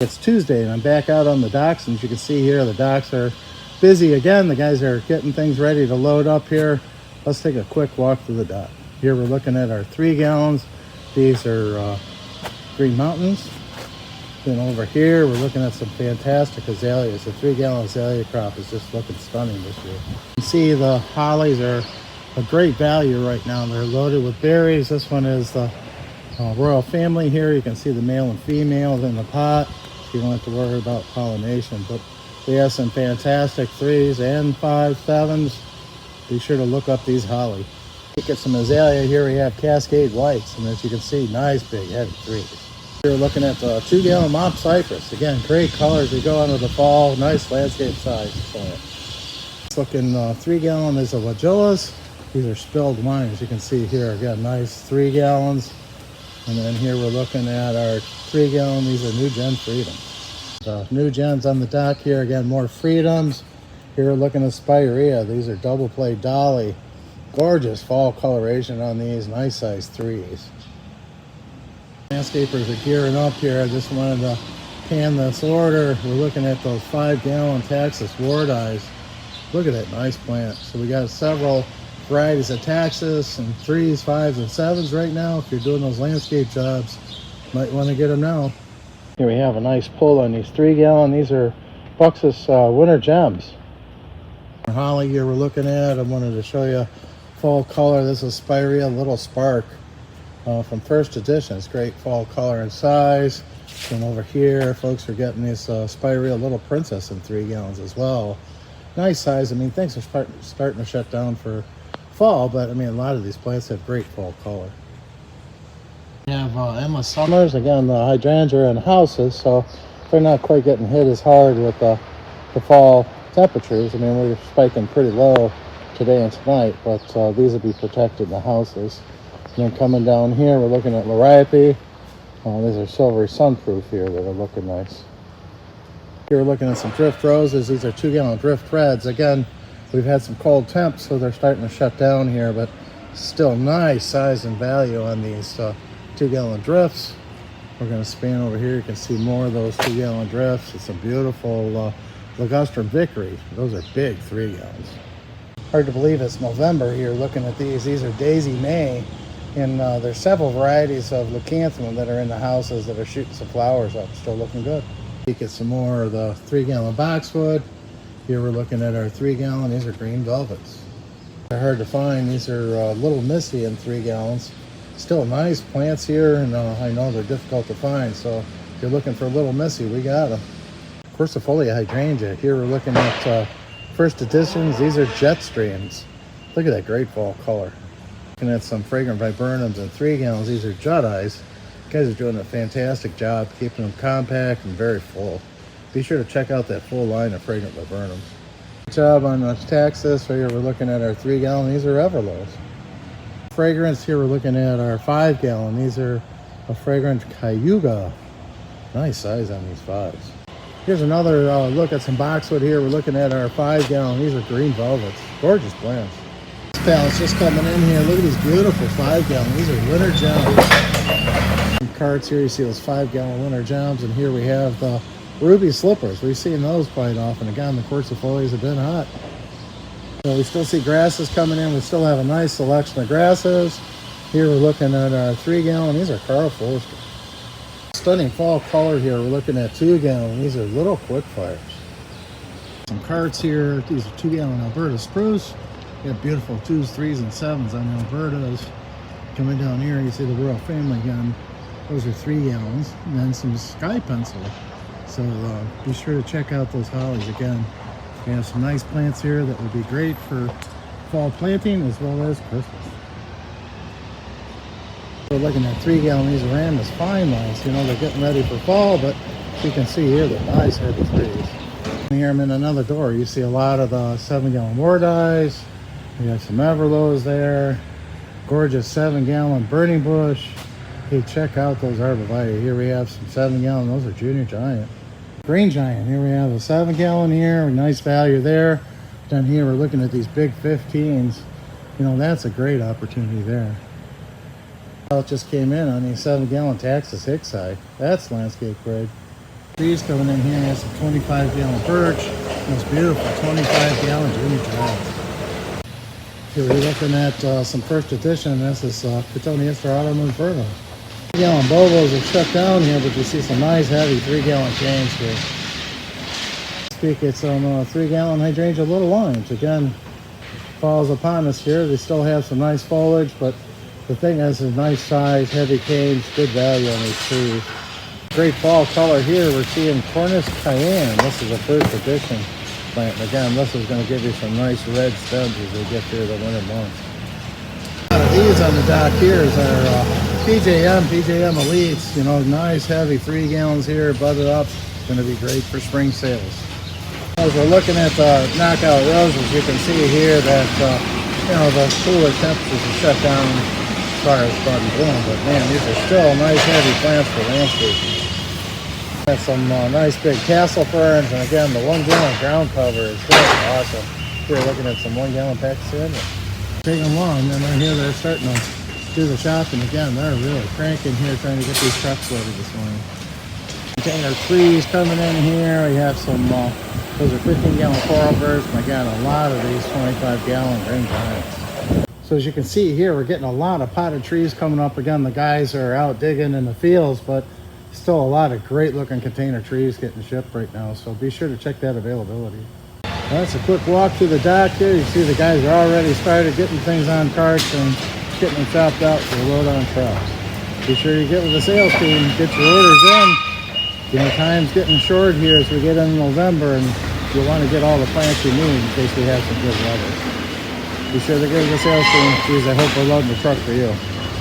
It's Tuesday and I'm back out on the docks, and as you can see here, the docks are busy again. The guys are getting things ready to load up here. Let's take a quick walk through the dock. Here we're looking at our 3 gallons. These are Green Mountains. Then over here we're looking at some fantastic azaleas. The 3-gallon azalea crop is just looking stunning this year. You can see the hollies are a great value right now. They're loaded with berries. This one is the royal family here. You can see the male and females in the pot. You don't have to worry about pollination, but we have some fantastic 3s and 5s, 7s. Be sure to look up these holly. Look at some azalea here. We have Cascade Whites, and as you can see, nice big heavy 3s. Here we're looking at the 2-gallon mop cypress. Again, great colors. We go into the fall. Nice landscape size plant. It's looking 3-gallon is a Wagillas. These are spilled wine, as you can see here. Again, nice 3 gallons. And then here we're looking at our 3-gallon. These are New Gen Freedoms. The New Gens on the dock here. Again, more Freedoms. Here we're looking at Spirea. These are double play dolly. Gorgeous fall coloration on these. Nice size 3s. Landscapers are gearing up here. I just wanted to pan this order. We're looking at those 5-gallon Taxus Ward Eyes. Look at that nice plant. So we got several varieties of Taxus and 3s, 5s, and 7s right now. If you're doing those landscape jobs, might want to get them now. Here we have a nice pull on these 3-gallon. These are Buxus Winter Gems. Holly here we're looking at. I wanted to show you fall color. This is Spirea Little Spark from First Edition. It's great fall color and size. And over here, folks are getting this Spirea Little Princess in 3 gallons as well. Nice size. I mean, things are starting to shut down for fall, but I mean, a lot of these plants have great fall color. We have Endless Summers. Again, the hydrangeas are in houses, so they're not quite getting hit as hard with the fall temperatures. I mean, we're spiking pretty low today and tonight, but these will be protected in the houses. And then coming down here, we're looking at Liriope. These are silvery sunproof here that are looking nice. Here we're looking at some drift roses. These are 2-gallon drift reds. Again, we've had some cold temps, so they're starting to shut down here, but still nice size and value on these 2-gallon drifts. We're going to span over here. You can see more of those 2-gallon drifts. It's a beautiful Ligustrum Vickery. Those are big 3 gallons. Hard to believe it's November here looking at these. These are Daisy May, and there's several varieties of leucanthemum that are in the houses that are shooting some flowers up. Still looking good. You get some more of the 3-gallon boxwood. Here we're looking at our 3-gallon. These are green velvets. They're hard to find. These are Little Missy in 3 gallons. Still nice plants here, and I know they're difficult to find, so if you're looking for Little Missy, we got them. Quercifolia hydrangea. Here we're looking at First Editions. These are Jet Streams. Look at that great fall color. Looking at some fragrant viburnums in 3 gallons. These are Jut Eyes. You guys are doing a fantastic job keeping them compact and very full. Be sure to check out that full line of fragrant viburnums. Good job on the Taxus. Right here we're looking at our 3-gallon. These are Everlows. Fragrance, here we're looking at our 5-gallon. These are a fragrant Cayuga. Nice size on these 5s. Here's another look at some boxwood here. We're looking at our 5-gallon. These are green velvets. Gorgeous plants. This pallet's just coming in here. Look at these beautiful 5-gallon. These are Winter Gems. Some carts here. You see those 5-gallon Winter Gems. And here we have the Ruby Slippers. We've seen those quite often. Again, the quercifolias have been hot. So we still see grasses coming in. We still have a nice selection of grasses. Here we're looking at our 3-gallon. These are Carl Forster. Stunning fall color here. We're looking at 2-gallon. These are little Quickfires. Some carts here. These are 2-gallon Alberta Spruce. We have beautiful 2s, 3s, and 7s on the Albertas. Coming down here, you see the Royal Family again. Those are 3 gallons. And then some Sky Pencil. So be sure to check out those hollies again. We have some nice plants here that would be great for fall planting as well as Christmas. We're looking at 3-gallon. These are Randus Fine Lines. You know, they're getting ready for fall, but you can see here they're nice heavy 3s. Here I'm in another door. You see a lot of the 7-gallon Ward Eyes. We have some Everlows there. Gorgeous 7-gallon Burning Bush. Hey, check out those arborvitae. Here we have some 7-gallon. Those are Junior Giant. Green Giant. Here we have a 7-gallon here. Nice value there. Down here we're looking at these big 15s. You know, that's a great opportunity there. It just came in on these 7-gallon Taxus Hicksite. That's landscape grade. Trees coming in here, has some 25-gallon birch. That's beautiful, 25-gallon Jimmy John's. Here we're looking at some first edition. This is Cotoneaster Autumn Inferno. 3-gallon Bobos are shut down here, but you see some nice heavy 3-gallon canes here. Speak at some 3-gallon hydrangea little lines. Again, falls upon us here. They still have some nice foliage, but the thing is a nice size, heavy canes, good value on these trees. Great fall color here. We're seeing Cornice Cayenne. This is a first edition plant. Again, this is going to give you some nice red stems as we get through the winter months. These on the dock here is our PJM Elites. You know, nice heavy 3 gallons here, budded up. It's going to be great for spring sales. As we're looking at the knockout roses, you can see here that you know, the cooler temperatures are shut down as far as bud and bloom. But man, these are still nice heavy plants for landscaping. Got some nice big tassel ferns, and again, the 1-gallon ground cover is really awesome. Here, looking at some 1-gallon packs in. Take them long, and right here they're starting to do the shopping again. They're really cranking here, trying to get these trucks loaded this morning. Container trees coming in here. We have some, those are 15-gallon coral bursts, and again, a lot of these 25-gallon green giants. So as you can see here, we're getting a lot of potted trees coming up. Again, the guys are out digging in the fields, but still a lot of great looking container trees getting shipped right now, so be sure to check that availability. That's a quick walk through the dock here. You see the guys are already started getting things on carts and getting them chopped out for load on trucks. Be sure you get with the sales team, get your orders in. You know, time's getting short here as we get into November, and you'll want to get all the plants you need in case we have some good weather. Be sure to get with the sales team. Geez, I hope we're loading the truck for you.